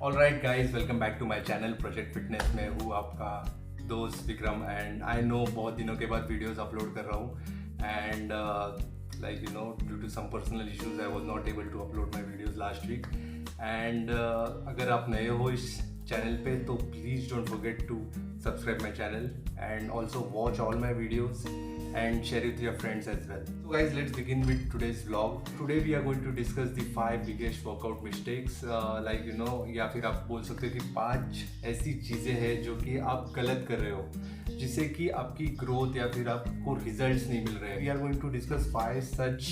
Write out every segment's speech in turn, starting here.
Alright guys, welcome back to my channel project fitness में हूँ आपका दोस्त विक्रम। एंड आई नो बहुत दिनों के बाद वीडियोस अपलोड कर रहा हूँ and like you know due to some personal issues I was not able to upload my videos last week. And अगर आप नए हो इस चैनल पे तो please don't forget to subscribe my channel and also watch all my videos and share it with your friends as well. So guys, let's begin with today's vlog. Today we are going to discuss the 5 biggest workout mistakes, like you know, या फिर आप बोल सकते हो कि 5 ऐसी चीज़ें हैं जो कि आप गलत कर रहे हो जिससे कि आपकी ग्रोथ या फिर आपको रिजल्ट्स नहीं मिल रहे हैं. We are going to discuss 5 such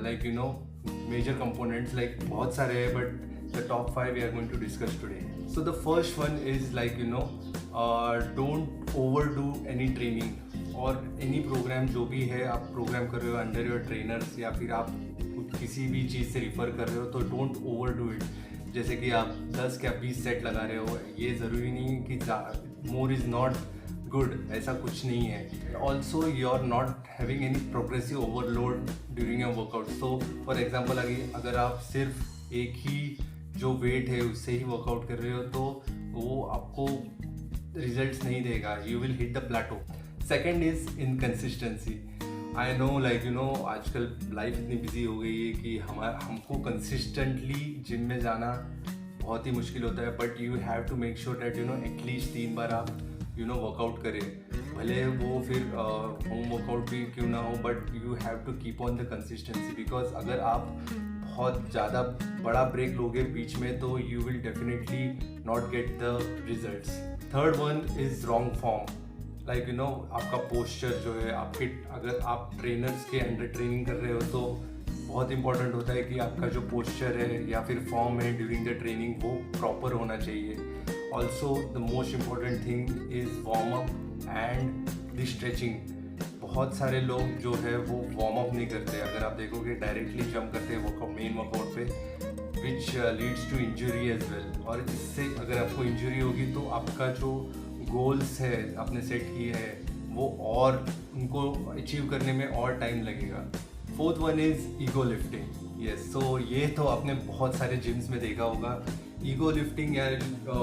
like you know major components, like बहुत सारे हैं but the top 5 we are going to discuss today. So the first one is like you know don't overdo any training और any programme जो भी है आप programme कर रहे हो अंडर योर ट्रेनर्स या फिर आप किसी भी चीज़ से रिफ़र कर रहे हो तो डोंट ओवर डू इट. जैसे कि आप 10 या 20 सेट लगा रहे हो, ये ज़रूरी नहीं है कि मोर इज़ नॉट गुड, ऐसा कुछ नहीं है. Also you are not having any progressive overload during your workout. So for example अगर आप सिर्फ एक ही जो वेट है उससे ही वर्कआउट कर रहे हो तो वो आपको रिजल्ट्स नहीं देगा. You will hit the plateau. Second is inconsistency. I know like you know आजकल लाइफ इतनी बिजी हो गई है कि हमको कंसिस्टेंटली जिम में जाना बहुत ही मुश्किल होता है. But you have to make sure that you know at least 3 बार आप यू नो वर्कआउट करें, भले वो फिर होम वर्कआउट भी क्यों ना हो, but you have to keep on the consistency. Because अगर आप बहुत ज़्यादा बड़ा ब्रेक लोगे बीच में तो you will definitely not get the results. Third one is wrong form. Like you no आपका पोस्चर जो है आपके, अगर आप ट्रेनर्स के अंडर ट्रेनिंग कर रहे हो तो बहुत इंपॉर्टेंट होता है कि आपका जो पोस्चर है या फिर फॉर्म है ड्यूरिंग द ट्रेनिंग वो प्रॉपर होना चाहिए. Also the most important thing is warm up and the stretching. बहुत सारे लोग जो है वो वार्म अप नहीं करते. अगर आप देखोगे डायरेक्टली जंप करते हैं वर्कआउट मेन वर्कआउट पे, which leads to injury as well. और इससे अगर आपको इंजरी होगी तो आपका जो गोल्स है आपने सेट किए हैं वो और उनको अचीव करने में और टाइम लगेगा. Fourth one is ego lifting. Yes, so ये तो आपने बहुत सारे जिम्स में देखा होगा. ईगो लिफ्टिंग या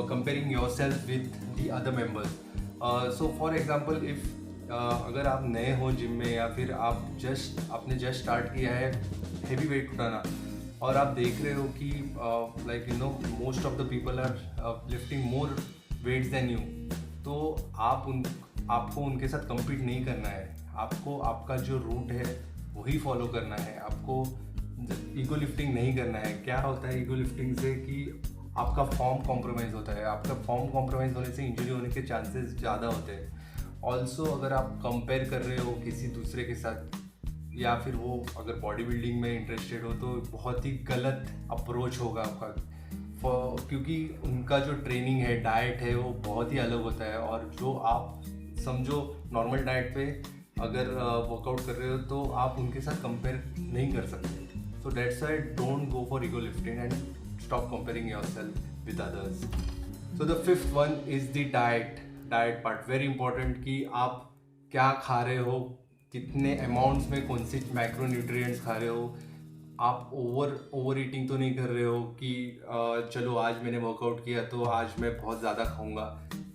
comparing yourself with the other members. So for example if अगर आप नए हो जिम में या फिर आपने जस्ट स्टार्ट किया है हेवी वेट उठाना और आप देख रहे हो कि like you know most of the people are lifting more weights than you, तो आपको उनके साथ कम्पीट नहीं करना है. आपको आपका जो रूट है वही फॉलो करना है. आपको ईगो लिफ्टिंग नहीं करना है. क्या होता है ईगो लिफ्टिंग से कि आपका फॉर्म कॉम्प्रोमाइज़ होता है. आपका फॉर्म कॉम्प्रोमाइज़ होने से इंजरी होने के चांसेस ज़्यादा होते हैं. ऑल्सो अगर आप कंपेयर कर रहे हो किसी दूसरे के साथ या फिर वो अगर बॉडी बिल्डिंग में इंटरेस्टेड हो तो बहुत ही गलत अप्रोच होगा आपका. क्योंकि उनका जो ट्रेनिंग है, डाइट है, वो बहुत ही अलग होता है. और जो आप समझो नॉर्मल डाइट पे अगर वर्कआउट कर रहे हो तो आप उनके साथ कंपेयर नहीं कर सकते. So that's why don't go for ego lifting and stop comparing yourself with others. So the fifth one is the diet part. Very important कि आप क्या खा रहे हो, कितने अमाउंट्स में कौन सी मैक्रोन्यूट्रिएंट्स खा रहे हो. आप ओवर ईटिंग तो नहीं कर रहे हो कि चलो आज मैंने वर्कआउट किया तो आज मैं बहुत ज़्यादा खाऊंगा.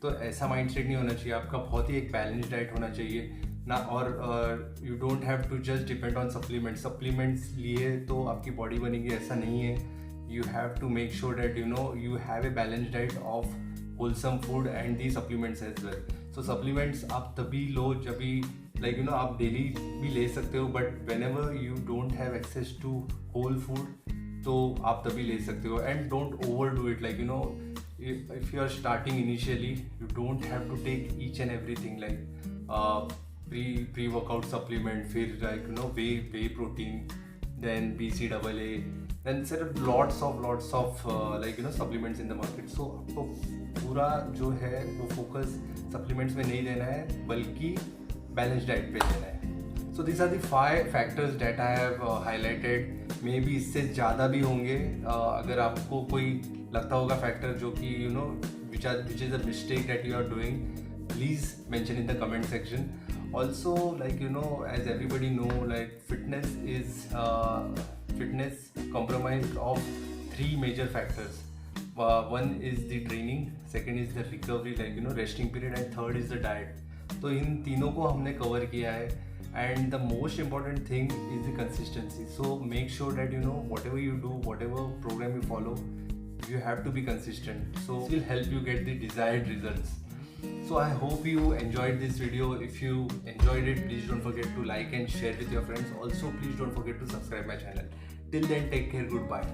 तो ऐसा माइंडसेट नहीं होना चाहिए. आपका बहुत ही एक बैलेंस डाइट होना चाहिए ना. और you don't have to just depend on supplements लिए तो आपकी बॉडी बनेगी, ऐसा नहीं है. You have to make sure that you know you have a balance diet of wholesome food and the supplements as well. So supplements आप तभी लो जब भी लाइक यू नो आप डेली भी ले सकते हो, but whenever you don't have access to whole food तो आप तभी ले सकते हो. And don't overdo it. Like you know if you are starting initially you don't have to take each and everything like pre workout supplement, फिर like you know whey protein, then BCAA, then there are lots of like you know supplements in the market. So आपको पूरा जो है वो focus supplements में नहीं देना है बल्कि बैलेंस डाइट पे देना है. So this are the 5 factors that I have highlighted. Maybe इससे ज़्यादा भी होंगे. अगर आपको कोई लगता होगा फैक्टर जो कि you know which is a mistake that you are doing, please mention in the comment section. Also, like you know, as everybody know, like fitness comprised of 3 major factors. one is the training, second is the recovery, like resting period, and third is the diet. तो इन तीनों को हमने cover किया है. And the most important thing is the consistency. So make sure that whatever you do, whatever program you follow, you have to be consistent. So this will help you get the desired results. So I hope you enjoyed this video. If you enjoyed it, please don't forget to like and share with your friends. Also, please don't forget to subscribe my channel. Till then, take care. Goodbye.